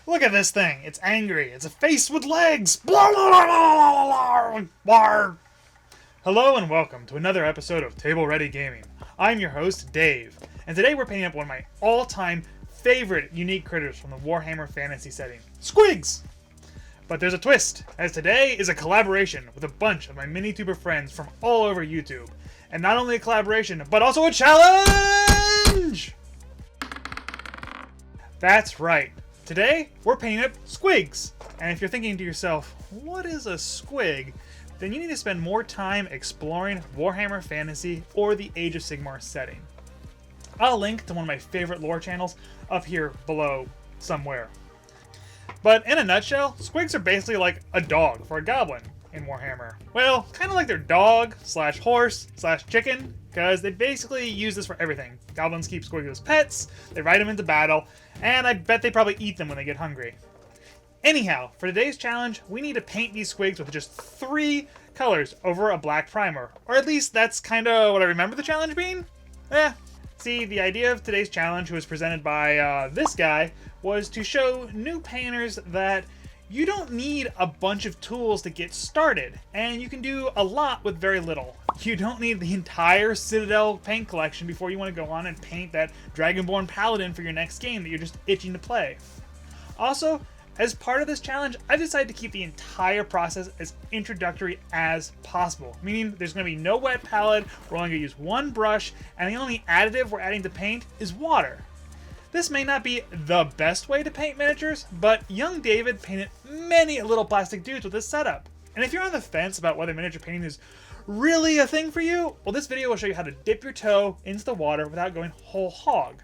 Look at this thing. It's angry. It's a face with legs. Blah, blah, blah, blah, blah, blah. Hello and welcome to another episode of Table Ready Gaming. I'm your host, Dave, and today we're painting up one of my all-time favorite unique critters from the Warhammer fantasy setting, Squigs! But there's a twist, as today is a collaboration with a bunch of my mini-tuber friends from all over YouTube. And not only a collaboration, but also a challenge! That's right. Today, we're painting up Squigs. And if you're thinking to yourself, what is a Squig? Then you need to spend more time exploring Warhammer Fantasy or the Age of Sigmar setting. I'll link to one of my favorite lore channels up here below somewhere. But in a nutshell, Squigs are basically like a dog for a goblin in Warhammer. Well, kind of like their dog slash horse slash chicken, because they basically use this for everything. Goblins keep Squigs as pets, they ride them into battle, and I bet they probably eat them when they get hungry. Anyhow, for today's challenge, we need to paint these Squigs with just 3 colors over a black primer. Or at least that's kind of what I remember the challenge being. See, the idea of today's challenge, which was presented by this guy, was to show new painters that you don't need a bunch of tools to get started, and you can do a lot with very little. You don't need the entire Citadel paint collection before you want to go on and paint that Dragonborn Paladin for your next game that you're just itching to play. Also, as part of this challenge, I've decided to keep the entire process as introductory as possible, meaning there's going to be no wet palette, we're only going to use one brush, and the only additive we're adding to paint is water. This may not be the best way to paint miniatures, but young David painted many little plastic dudes with this setup. And if you're on the fence about whether miniature painting is really a thing for you, well, this video will show you how to dip your toe into the water without going whole hog.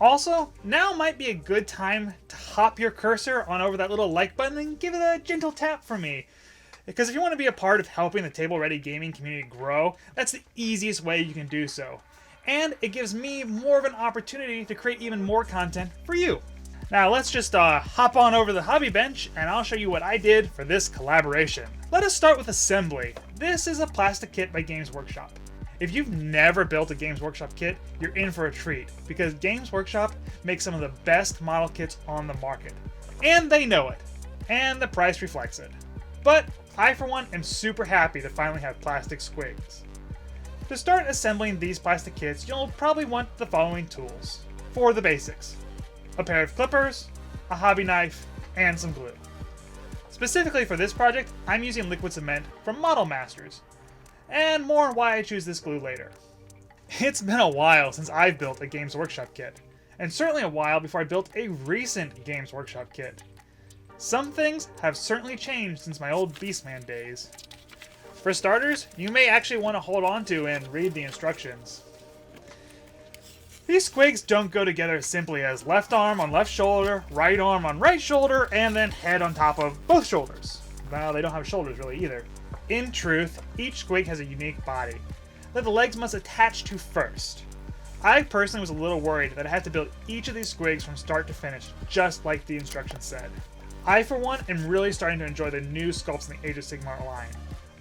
Also, now might be a good time to hop your cursor on over that little like button and give it a gentle tap for me. Because if you want to be a part of helping the Table Ready Gaming community grow, that's the easiest way you can do so. And it gives me more of an opportunity to create even more content for you. Now let's just hop on over the hobby bench and I'll show you what I did for this collaboration. Let us start with assembly. This is a plastic kit by Games Workshop. If you've never built a Games Workshop kit, you're in for a treat, because Games Workshop makes some of the best model kits on the market. And they know it. And the price reflects it. But I, for one, am super happy to finally have plastic Squigs. To start assembling these plastic kits, you'll probably want the following tools. For the basics: a pair of clippers, a hobby knife, and some glue. Specifically for this project, I'm using liquid cement from Model Masters. And more on why I choose this glue later. It's been a while since I've built a Games Workshop kit, and certainly a while before I built a recent Games Workshop kit. Some things have certainly changed since my old Beastman days. For starters, you may actually want to hold on to and read the instructions. These Squigs don't go together simply as left arm on left shoulder, right arm on right shoulder, and then head on top of both shoulders. Well, they don't have shoulders really either. In truth, each Squig has a unique body that the legs must attach to first. I personally was a little worried that I had to build each of these Squigs from start to finish, just like the instructions said. I, for one, am really starting to enjoy the new sculpts in the Age of Sigmar line.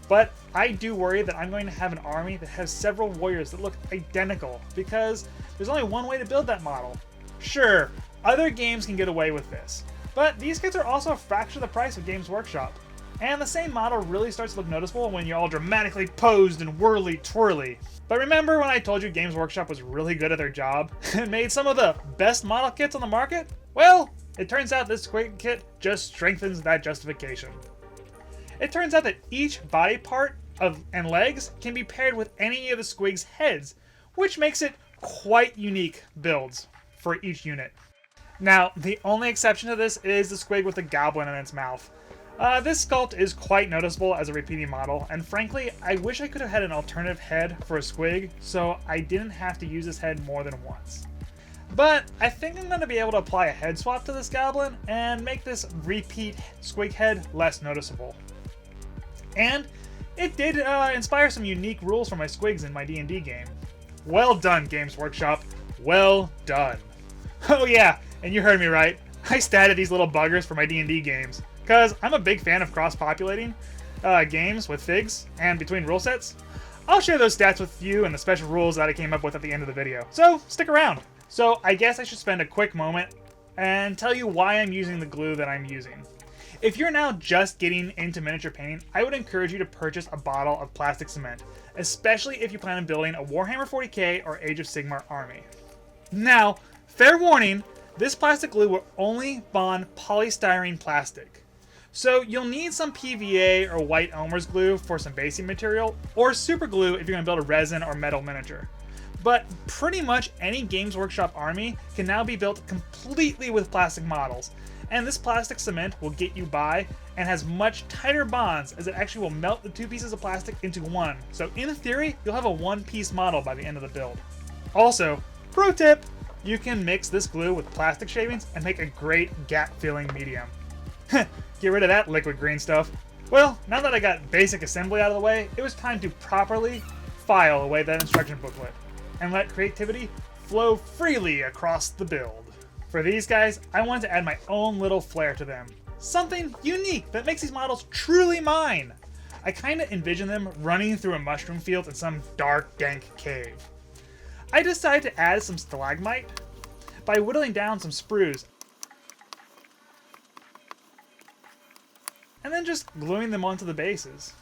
But I do worry that I'm going to have an army that has several warriors that look identical, because there's only one way to build that model. Sure, other games can get away with this, but these kits are also a fraction of the price of Games Workshop. And the same model really starts to look noticeable when you're all dramatically posed and whirly-twirly. But remember when I told you Games Workshop was really good at their job and made some of the best model kits on the market? Well, it turns out this Squig kit just strengthens that justification. It turns out that each body part and legs can be paired with any of the Squig's heads, which makes it quite unique builds for each unit. Now, the only exception to this is the Squig with the goblin in its mouth. This sculpt is quite noticeable as a repeating model, and frankly, I wish I could have had an alternative head for a Squig, so I didn't have to use this head more than once. But I think I'm going to be able to apply a head swap to this goblin and make this repeat Squig head less noticeable. And it did inspire some unique rules for my Squigs in my D&D game. Well done, Games Workshop. Well done. Oh yeah, and you heard me right. I statted these little buggers for my D&D games, because I'm a big fan of cross-populating games with figs and between rule sets. I'll share those stats with you and the special rules that I came up with at the end of the video, so stick around. So I guess I should spend a quick moment and tell you why I'm using the glue that I'm using. If you're now just getting into miniature painting, I would encourage you to purchase a bottle of plastic cement, especially if you plan on building a Warhammer 40k or Age of Sigmar army. Now, fair warning, this plastic glue will only bond polystyrene plastic. So you'll need some PVA or white Elmer's glue for some basing material, or super glue if you're going to build a resin or metal miniature. But pretty much any Games Workshop army can now be built completely with plastic models, and this plastic cement will get you by and has much tighter bonds as it actually will melt the two pieces of plastic into one. So in theory, you'll have a one-piece model by the end of the build. Also, pro tip, you can mix this glue with plastic shavings and make a great gap-filling medium. Get rid of that liquid green stuff. Well, now that I got basic assembly out of the way, it was time to properly file away that instruction booklet and let creativity flow freely across the build. For these guys, I wanted to add my own little flair to them. Something unique that makes these models truly mine. I kinda envision them running through a mushroom field in some dark, dank cave. I decided to add some stalagmite by whittling down some sprues and then just gluing them onto the bases.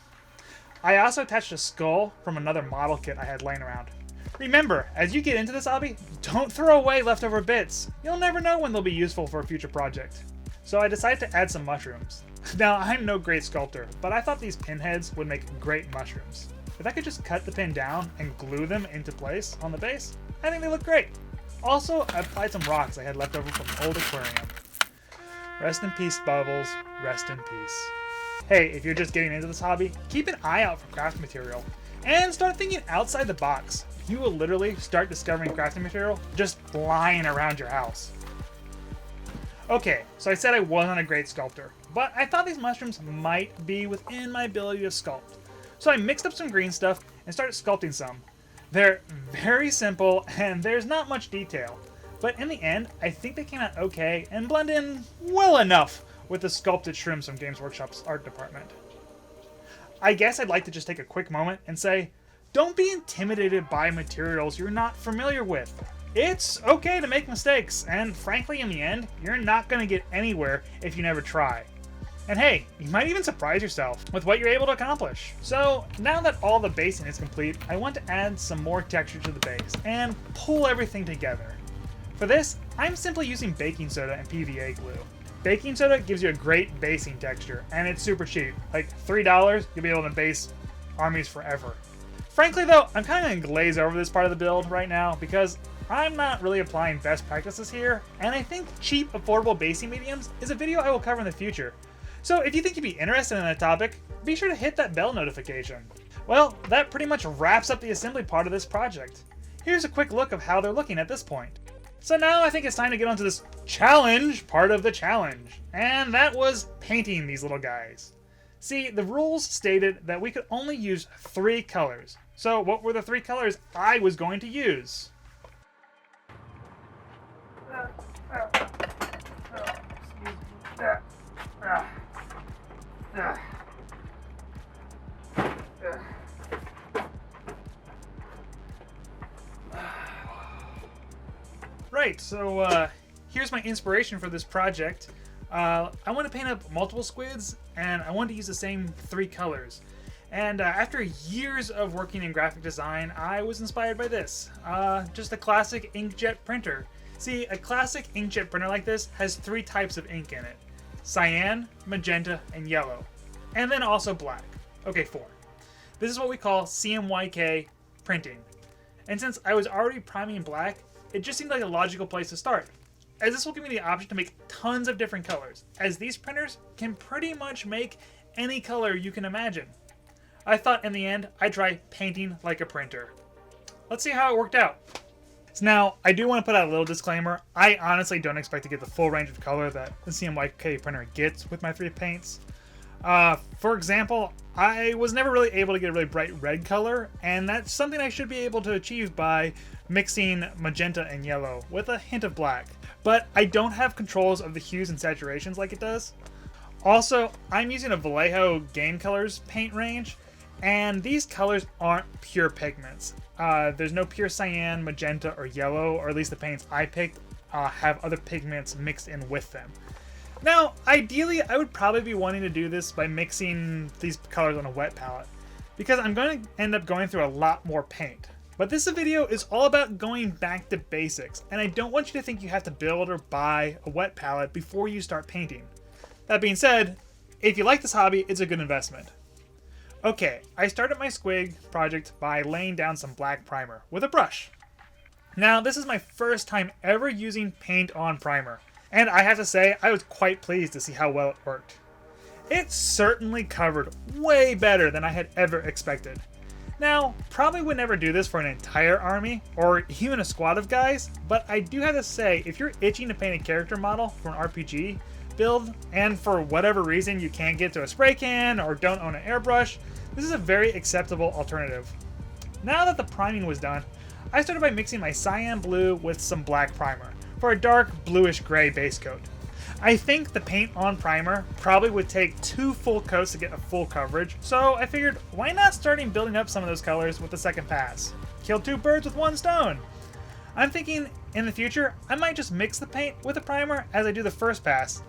I also attached a skull from another model kit I had laying around. Remember, as you get into this hobby, don't throw away leftover bits. You'll never know when they'll be useful for a future project. So I decided to add some mushrooms. Now, I'm no great sculptor, but I thought these pinheads would make great mushrooms. If I could just cut the pin down and glue them into place on the base, I think they look great. Also, I applied some rocks I had left over from an old aquarium. Rest in peace, Bubbles. Rest in peace. Hey, if you're just getting into this hobby, keep an eye out for craft material and start thinking outside the box. You will literally start discovering crafting material just flying around your house. Okay, so I said I wasn't a great sculptor, but I thought these mushrooms might be within my ability to sculpt. So I mixed up some green stuff and started sculpting some. They're very simple and there's not much detail, but in the end, I think they came out okay and blend in well enough with the sculpted shrooms from Games Workshop's art department. I guess I'd like to just take a quick moment and say, don't be intimidated by materials you're not familiar with. It's okay to make mistakes, and frankly, in the end, you're not going to get anywhere if you never try. And hey, you might even surprise yourself with what you're able to accomplish. So now that all the basing is complete, I want to add some more texture to the base and pull everything together. For this, I'm simply using baking soda and PVA glue. Baking soda gives you a great basing texture, and it's super cheap. Like $3, you'll be able to base armies forever. Frankly though, I'm kind of going to glaze over this part of the build right now because I'm not really applying best practices here, and I think cheap, affordable basing mediums is a video I will cover in the future. So if you think you'd be interested in that topic, be sure to hit that bell notification. Well, that pretty much wraps up the assembly part of this project. Here's a quick look of how they're looking at this point. So now I think it's time to get onto this challenge part of the challenge, and that was painting these little guys. See, the rules stated that we could only use 3 colors. So what were the 3 colors I was going to use? Right, so here's my inspiration for this project. I want to paint up multiple squids, and I wanted to use the same 3 colors. And after years of working in graphic design, I was inspired by this. Just a classic inkjet printer. See, a classic inkjet printer like this has 3 types of ink in it. Cyan, magenta, and yellow. And then also black. Okay, 4. This is what we call Cmyk Printing. And since I was already priming black, it just seemed like a logical place to start, as this will give me the option to make tons of different colors, as these printers can pretty much make any color you can imagine. I thought in the end, I'd try painting like a printer. Let's see how it worked out. So now, I do want to put out a little disclaimer. I honestly don't expect to get the full range of color that the Cmyk printer gets with my 3 paints. For example, I was never really able to get a really bright red color, and that's something I should be able to achieve by mixing magenta and yellow with a hint of black. But I don't have controls of the hues and saturations like it does. Also, I'm using a Vallejo Game Colors paint range, and these colors aren't pure pigments. There's no pure cyan, magenta, or yellow, or at least the paints I picked have other pigments mixed in with them. Now, ideally, I would probably be wanting to do this by mixing these colors on a wet palette, because I'm going to end up going through a lot more paint. But this video is all about going back to basics, and I don't want you to think you have to build or buy a wet palette before you start painting. That being said, if you like this hobby, it's a good investment. Okay, I started my Squig project by laying down some black primer with a brush. Now, this is my first time ever using paint on primer, and I have to say, I was quite pleased to see how well it worked. It certainly covered way better than I had ever expected. Now, probably would never do this for an entire army, or even a squad of guys, but I do have to say, if you're itching to paint a character model for an RPG build, and for whatever reason you can't get to a spray can or don't own an airbrush, this is a very acceptable alternative. Now that the priming was done, I started by mixing my cyan blue with some black primer for a dark bluish gray base coat. I think the paint on primer probably would take 2 full coats to get a full coverage, so I figured why not starting building up some of those colors with the second pass? Kill 2 birds with 1 stone! I'm thinking in the future I might just mix the paint with the primer as I do the first pass,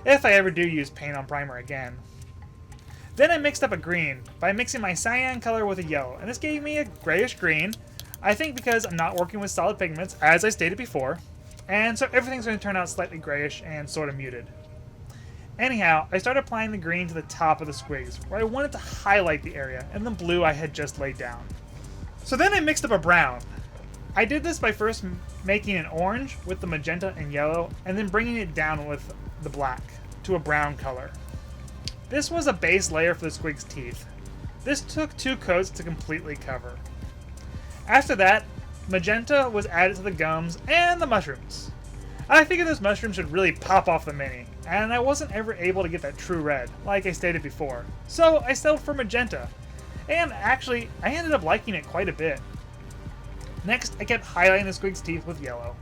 if I ever do use paint on primer again. Then I mixed up a green by mixing my cyan color with a yellow, and this gave me a grayish green, I think because I'm not working with solid pigments, as I stated before, and so everything's going to turn out slightly grayish and sort of muted. Anyhow, I started applying the green to the top of the squigs, where I wanted to highlight the area, and the blue I had just laid down. So then I mixed up a brown. I did this by first making an orange with the magenta and yellow, and then bringing it down with the black to a brown color. This was a base layer for the squig's teeth. This took 2 coats to completely cover. After that, magenta was added to the gums and the mushrooms. I figured those mushrooms should really pop off the mini, and I wasn't ever able to get that true red, like I stated before, so I settled for magenta, and actually, I ended up liking it quite a bit. Next, I kept highlighting the squig's teeth with yellow.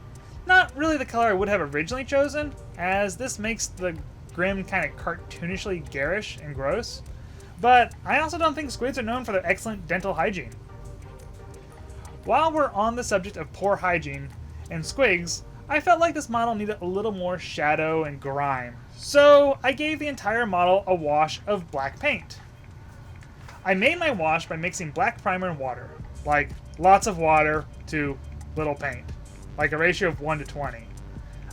Not really the color I would have originally chosen, as this makes the grim kind of cartoonishly garish and gross, but I also don't think squids are known for their excellent dental hygiene. While we're on the subject of poor hygiene and squigs, I felt like this model needed a little more shadow and grime, so I gave the entire model a wash of black paint. I made my wash by mixing black primer and water, like lots of water to little paint, like a ratio of 1 to 20.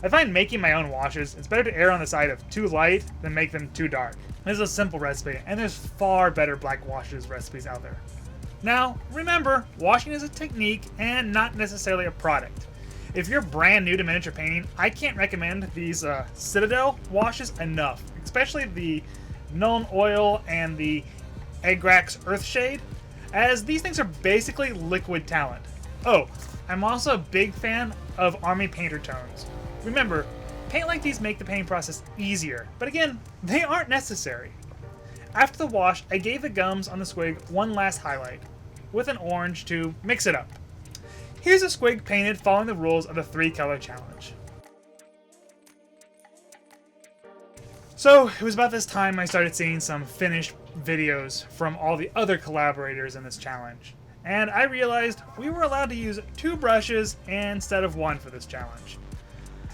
I find making my own washes, it's better to err on the side of too light than make them too dark. This is a simple recipe, and there's far better black washes recipes out there. Now, remember, washing is a technique and not necessarily a product. If you're brand new to miniature painting, I can't recommend these Citadel washes enough, especially the Nuln Oil and the Agrax Earthshade, as these things are basically liquid talent. Oh, I'm also a big fan of Army Painter tones. Remember, paint like these make the painting process easier, but again, they aren't necessary. After the wash, I gave the gums on the squig one last highlight, with an orange to mix it up. Here's a squig painted following the rules of the 3-color challenge. So, it was about this time I started seeing some finished videos from all the other collaborators in this challenge, and I realized we were allowed to use 2 brushes instead of 1 for this challenge.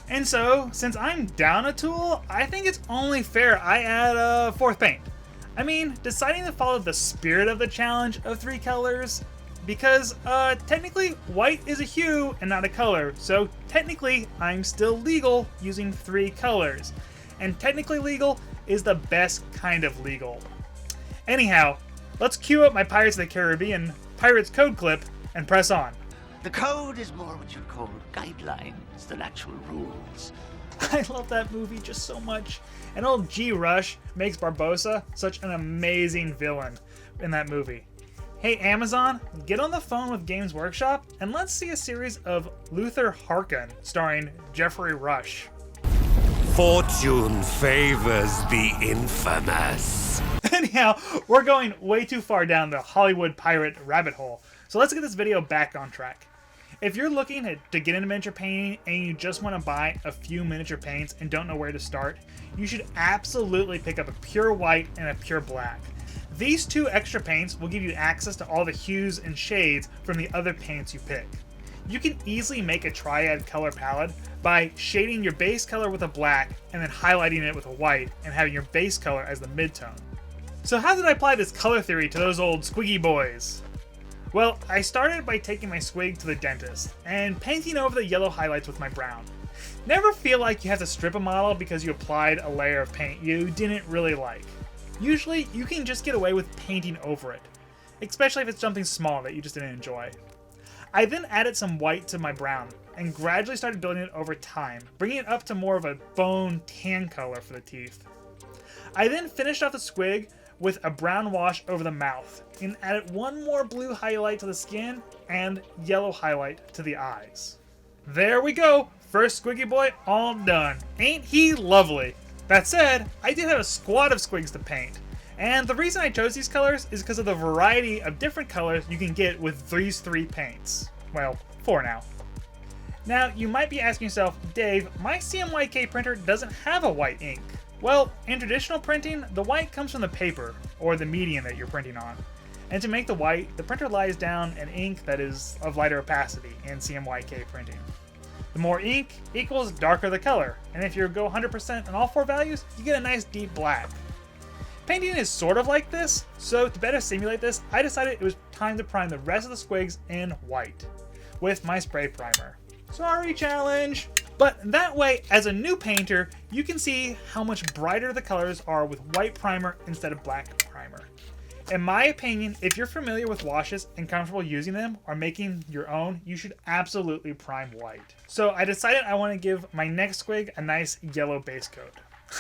And so, since I'm down a tool, I think it's only fair I add a 4th paint. I mean, deciding to follow the spirit of the challenge of 3 colors, because technically white is a hue and not a color, so technically I'm still legal using 3 colors. And technically legal is the best kind of legal. Anyhow, let's cue up my Pirates of the Caribbean Pirates code clip and press on. The code is more what you'd call guidelines than actual rules. I love that movie just so much. And old G. Rush makes Barbossa such an amazing villain in that movie. Hey Amazon, get on the phone with Games Workshop and let's see a series of Luther Harkin starring Jeffrey Rush. Fortune favors the infamous. Anyhow, we're going way too far down the Hollywood pirate rabbit hole, so let's get this video back on track. If you're looking to get into miniature painting and you just want to buy a few miniature paints and don't know where to start, you should absolutely pick up a pure white and a pure black. These 2 extra paints will give you access to all the hues and shades from the other paints you pick. You can easily make a Triad color palette by shading your base color with a black and then highlighting it with a white and having your base color as the midtone. So how did I apply this color theory to those old squiggy boys? Well, I started by taking my Squig to the dentist and painting over the yellow highlights with my brown. Never feel like you have to strip a model because you applied a layer of paint you didn't really like. Usually, you can just get away with painting over it, especially if it's something small that you just didn't enjoy. I then added some white to my brown and gradually started building it over time, bringing it up to more of a bone tan color for the teeth. I then finished off the Squig with a brown wash over the mouth and added one more blue highlight to the skin and yellow highlight to the eyes. There we go, first Squiggy boy all done. Ain't he lovely? That said, I did have a squad of Squigs to paint, and the reason I chose these colors is because of the variety of different colors you can get with these 3 paints. Well, 4 now. Now, you might be asking yourself, Dave, my Cmyk printer doesn't have a white ink. Well, in traditional printing, the white comes from the paper, or the medium that you're printing on. And to make the white, the printer lies down an ink that is of lighter opacity in Cmyk printing. The more ink equals darker the color, and if you go 100% on all 4 values, you get a nice deep black. Painting is sort of like this, so to better simulate this, I decided it was time to prime the rest of the Squigs in white, with my spray primer. Sorry, challenge! But that way, as a new painter, you can see how much brighter the colors are with white primer instead of black primer. In my opinion, if you're familiar with washes and comfortable using them or making your own, you should absolutely prime white. So I decided I want to give my next Squig a nice yellow base coat.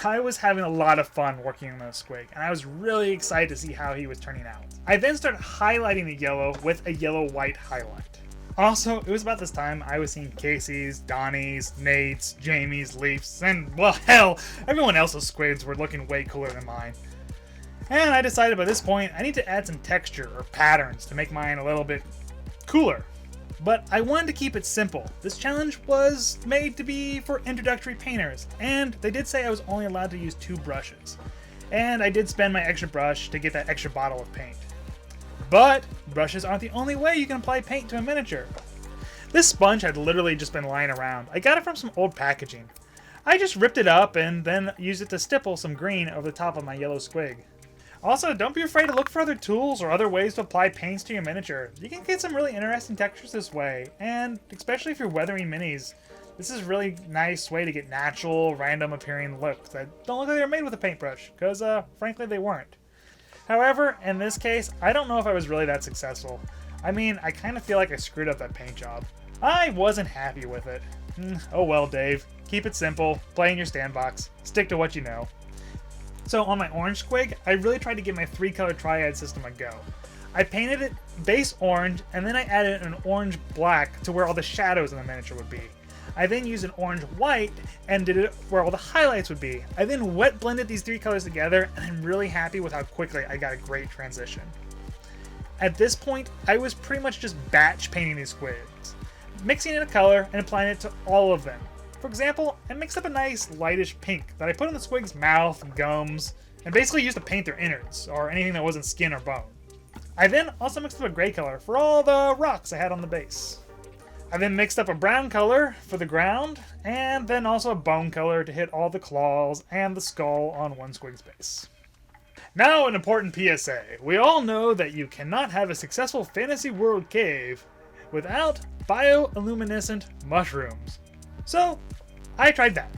I was having a lot of fun working on this Squig, and I was really excited to see how he was turning out. I then started highlighting the yellow with a yellow-white highlight. Also, it was about this time I was seeing Casey's, Donnie's, Nate's, Jamie's, Leaf's, and, well, hell, everyone else's Squigs were looking way cooler than mine. And I decided by this point I need to add some texture or patterns to make mine a little bit cooler. But I wanted to keep it simple. This challenge was made to be for introductory painters, and they did say I was only allowed to use 2 brushes. And I did spend my extra brush to get that extra bottle of paint. But brushes aren't the only way you can apply paint to a miniature. This sponge had literally just been lying around. I got it from some old packaging. I just ripped it up and then used it to stipple some green over the top of my yellow Squig. Also, don't be afraid to look for other tools or other ways to apply paints to your miniature. You can get some really interesting textures this way, and especially if you're weathering minis, this is a really nice way to get natural, random appearing looks that don't look like they're made with a paintbrush, because frankly they weren't. However, in this case, I don't know if I was really that successful. I mean, I kind of feel like I screwed up that paint job. I wasn't happy with it. Oh well, Dave. Keep it simple, play in your sandbox, stick to what you know. So on my orange Squig, I really tried to give my 3-color Triad system a go. I painted it base orange, and then I added an orange black to where all the shadows in the miniature would be. I then used an orange white and did it where all the highlights would be. I then wet blended these 3 colors together, and I'm really happy with how quickly I got a great transition. At this point, I was pretty much just batch painting these Squigs, mixing in a color and applying it to all of them. For example, I mixed up a nice lightish pink that I put on the Squig's mouth and gums, and basically used to paint their innards, or anything that wasn't skin or bone. I then also mixed up a gray color for all the rocks I had on the base. I then mixed up a brown color for the ground, and then also a bone color to hit all the claws and the skull on one Squig's base. Now an important PSA. We all know that you cannot have a successful fantasy world cave without bioluminescent mushrooms. So, I tried that.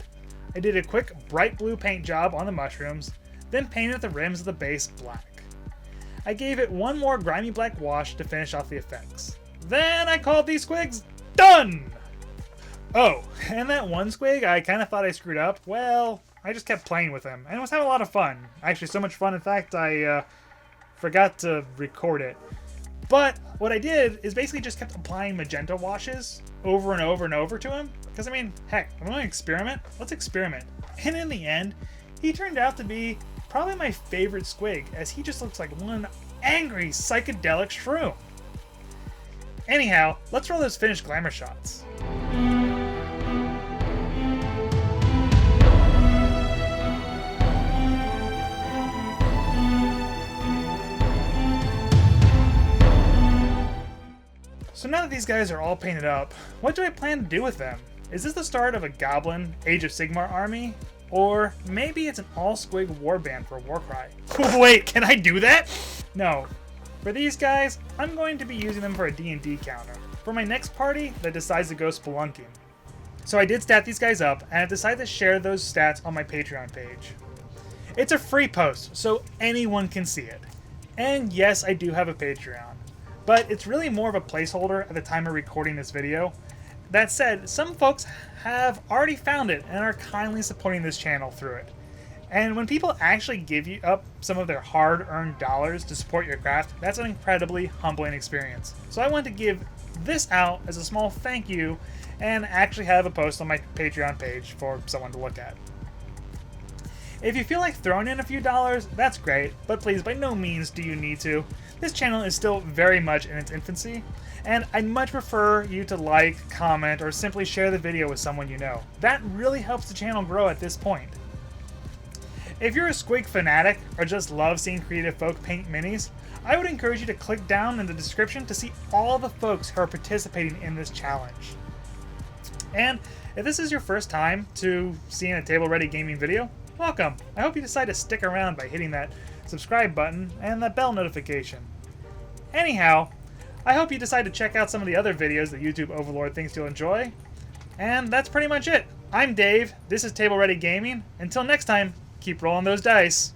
I did a quick bright blue paint job on the mushrooms, then painted the rims of the base black. I gave it one more grimy black wash to finish off the effects. Then I called these Squigs done! Oh, and that one Squig I kind of thought I screwed up, well, I just kept playing with him, and was having a lot of fun. Actually, so much fun, in fact, I forgot to record it. But what I did is basically just kept applying magenta washes over and over and over to him. Because, I mean, heck, I'm going to experiment. Let's experiment. And in the end, he turned out to be probably my favorite Squig, as he just looks like one angry psychedelic shroom. Anyhow, let's roll those finished glamour shots. So So now that these guys are all painted up, what do I plan to do with them? Is this the start of a Goblin Age of Sigmar army? Or maybe it's an all-Squig warband for Warcry. Wait, can I do that? No. For these guys, I'm going to be using them for a D&D counter, for my next party that decides to go spelunking. So I did stat these guys up, and I decided to share those stats on my Patreon page. It's a free post, so anyone can see it. And yes, I do have a Patreon, but it's really more of a placeholder at the time of recording this video. That said, some folks have already found it and are kindly supporting this channel through it. And when people actually give you up some of their hard-earned dollars to support your craft, that's an incredibly humbling experience. So I want to give this out as a small thank you and actually have a post on my Patreon page for someone to look at. If you feel like throwing in a few dollars, that's great, but please, by no means do you need to. This channel is still very much in its infancy, and I'd much prefer you to like, comment, or simply share the video with someone you know. That really helps the channel grow at this point. If you're a Squig fanatic, or just love seeing creative folk paint minis, I would encourage you to click down in the description to see all the folks who are participating in this challenge. And if this is your first time to seeing a Table Ready Gaming video, welcome! I hope you decide to stick around by hitting that subscribe button and that bell notification. Anyhow, I hope you decide to check out some of the other videos that YouTube Overlord thinks you'll enjoy. And that's pretty much it. I'm Dave, this is Table Ready Gaming. Until next time, keep rolling those dice.